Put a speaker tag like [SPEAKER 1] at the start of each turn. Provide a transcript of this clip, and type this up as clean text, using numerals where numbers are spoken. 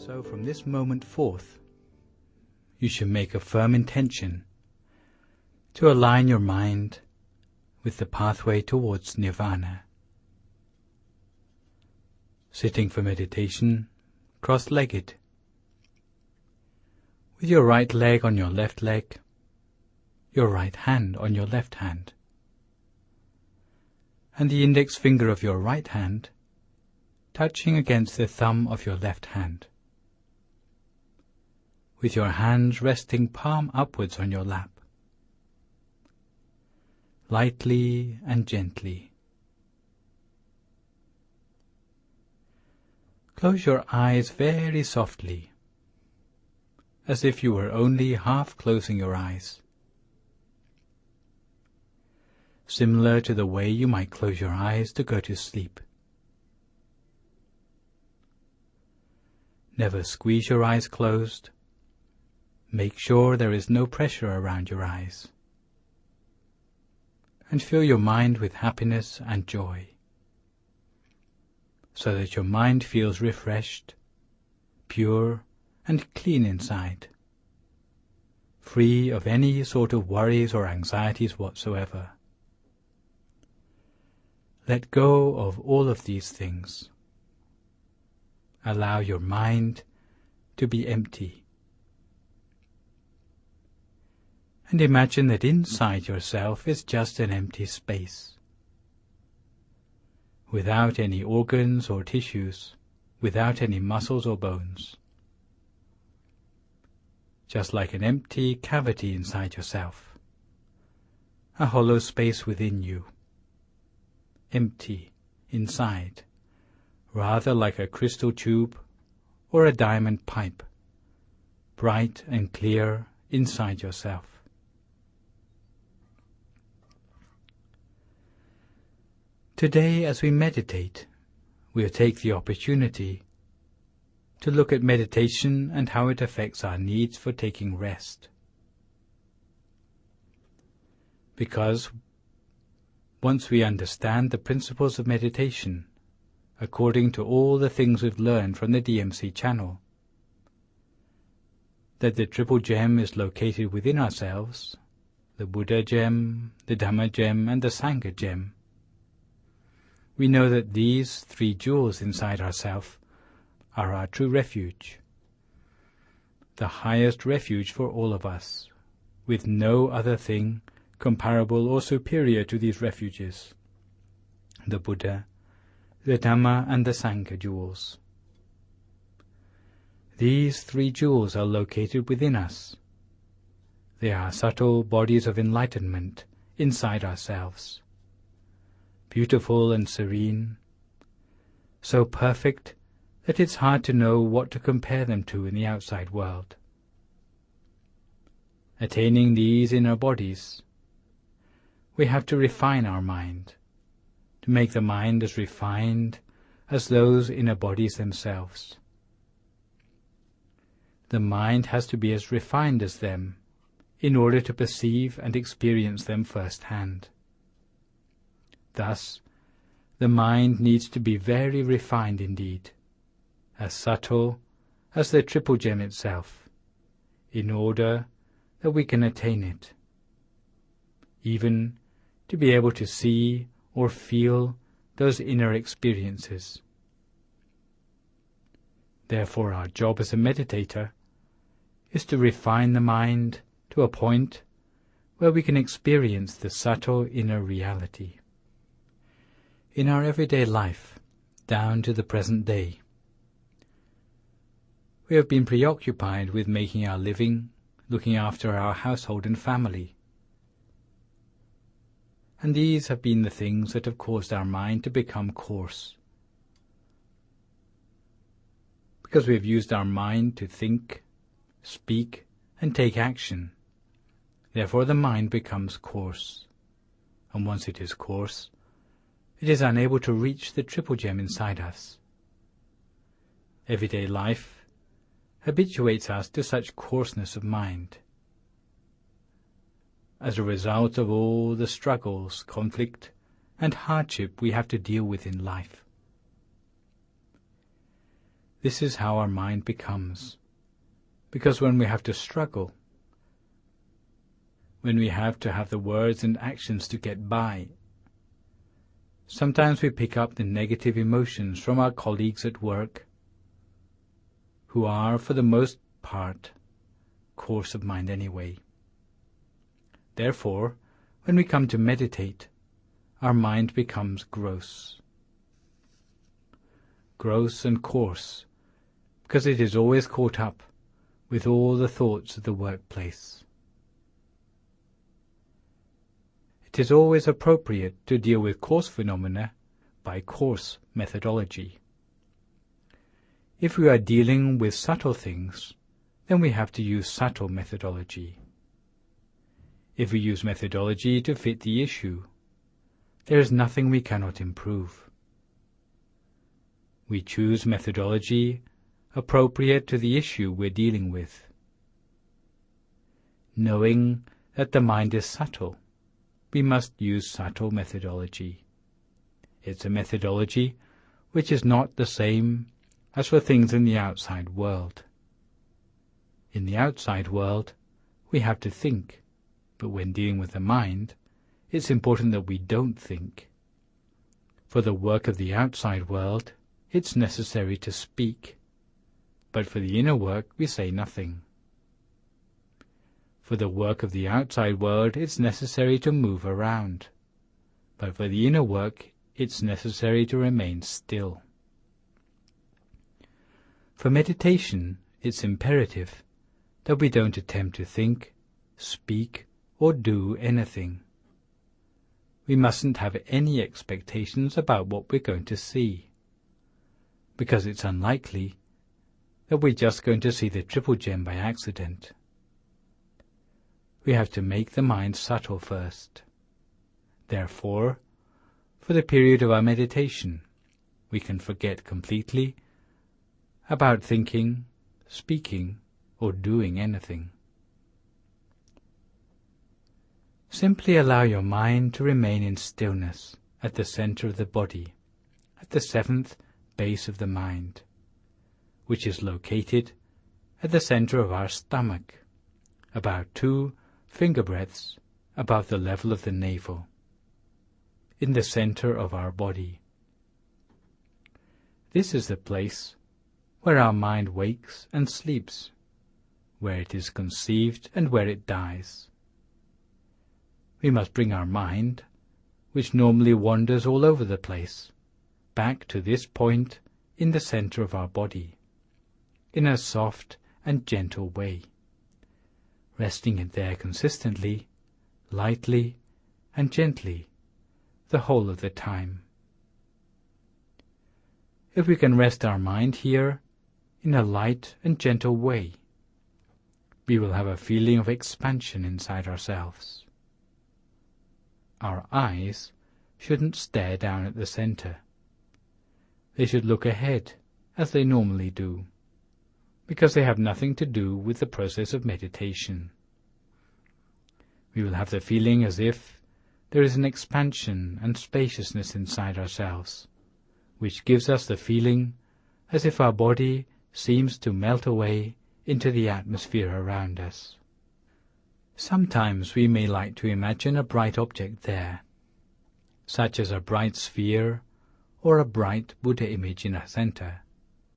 [SPEAKER 1] So from this moment forth, you should make a firm intention to align your mind with the pathway towards nirvana. Sitting for meditation, cross-legged, with your right leg on your left leg, your right hand on your left hand, and the index finger of your right hand touching against the thumb of your left hand, with your hands resting palm upwards on your lap, lightly and gently. Close your eyes very softly, as if you were only half closing your eyes, similar to the way you might close your eyes to go to sleep. Never squeeze your eyes closed. Make sure there is no pressure around your eyes. And fill your mind with happiness and joy, so that your mind feels refreshed, pure and clean inside, free of any sort of worries or anxieties whatsoever. Let go of all of these things. Allow your mind to be empty. And imagine that inside yourself is just an empty space, without any organs or tissues, without any muscles or bones. Just like an empty cavity inside yourself, a hollow space within you, empty inside, rather like a crystal tube or a diamond pipe, bright and clear inside yourself. Today, as we meditate, we'll take the opportunity to look at meditation and how it affects our needs for taking rest. Because once we understand the principles of meditation, according to all the things we've learned from the DMC channel, that the triple gem is located within ourselves, the Buddha gem, the Dhamma gem, and the Sangha gem, we know that these three jewels inside ourselves are our true refuge, the highest refuge for all of us, with no other thing comparable or superior to these refuges, the Buddha, the Dhamma, and the Sangha jewels. These three jewels are located within us. They are subtle bodies of enlightenment inside ourselves, beautiful and serene, so perfect that it's hard to know what to compare them to in the outside world. Attaining these inner bodies, we have to refine our mind, to make the mind as refined as those inner bodies themselves. The mind has to be as refined as them in order to perceive and experience them firsthand. Thus, the mind needs to be very refined indeed, as subtle as the triple gem itself, in order that we can attain it, even to be able to see or feel those inner experiences. Therefore, our job as a meditator is to refine the mind to a point where we can experience the subtle inner reality. In our everyday life, down to the present day, we have been preoccupied with making our living, looking after our household and family. And these have been the things that have caused our mind to become coarse. Because we have used our mind to think, speak, and take action, therefore the mind becomes coarse. And once it is coarse, it is unable to reach the triple gem inside us. Everyday life habituates us to such coarseness of mind. As a result of all the struggles, conflict, and hardship we have to deal with in life. This is how our mind becomes. Because when we have to struggle, when we have to have the words and actions to get by, sometimes we pick up the negative emotions from our colleagues at work, who are, for the most part, coarse of mind anyway. Therefore, when we come to meditate, our mind becomes gross. Gross and coarse, because it is always caught up with all the thoughts of the workplace. It is always appropriate to deal with coarse phenomena by coarse methodology. If we are dealing with subtle things, then we have to use subtle methodology. If we use methodology to fit the issue, there is nothing we cannot improve. We choose methodology appropriate to the issue we're dealing with. Knowing that the mind is subtle, we must use subtle methodology. It's a methodology which is not the same as for things in the outside world. In the outside world, we have to think, but when dealing with the mind, it's important that we don't think. For the work of the outside world, it's necessary to speak, but for the inner work, we say nothing. For the work of the outside world, it's necessary to move around, but for the inner work, it's necessary to remain still. For meditation, it's imperative that we don't attempt to think, speak, or do anything. We mustn't have any expectations about what we're going to see, because it's unlikely that we're just going to see the triple gem by accident. We have to make the mind subtle first. Therefore, for the period of our meditation, we can forget completely about thinking, speaking, or doing anything. Simply allow your mind to remain in stillness at the center of the body, at the seventh base of the mind, which is located at the center of our stomach, about 2 finger breadths above the level of the navel, in the center of our body. This is the place where our mind wakes and sleeps, where it is conceived and where it dies. We must bring our mind, which normally wanders all over the place, back to this point in the center of our body, in a soft and gentle way, resting it there consistently, lightly, and gently, the whole of the time. If we can rest our mind here in a light and gentle way, we will have a feeling of expansion inside ourselves. Our eyes shouldn't stare down at the center. They should look ahead, as they normally do, because they have nothing to do with the process of meditation. We will have the feeling as if there is an expansion and spaciousness inside ourselves, which gives us the feeling as if our body seems to melt away into the atmosphere around us. Sometimes we may like to imagine a bright object there, such as a bright sphere or a bright Buddha image in our center.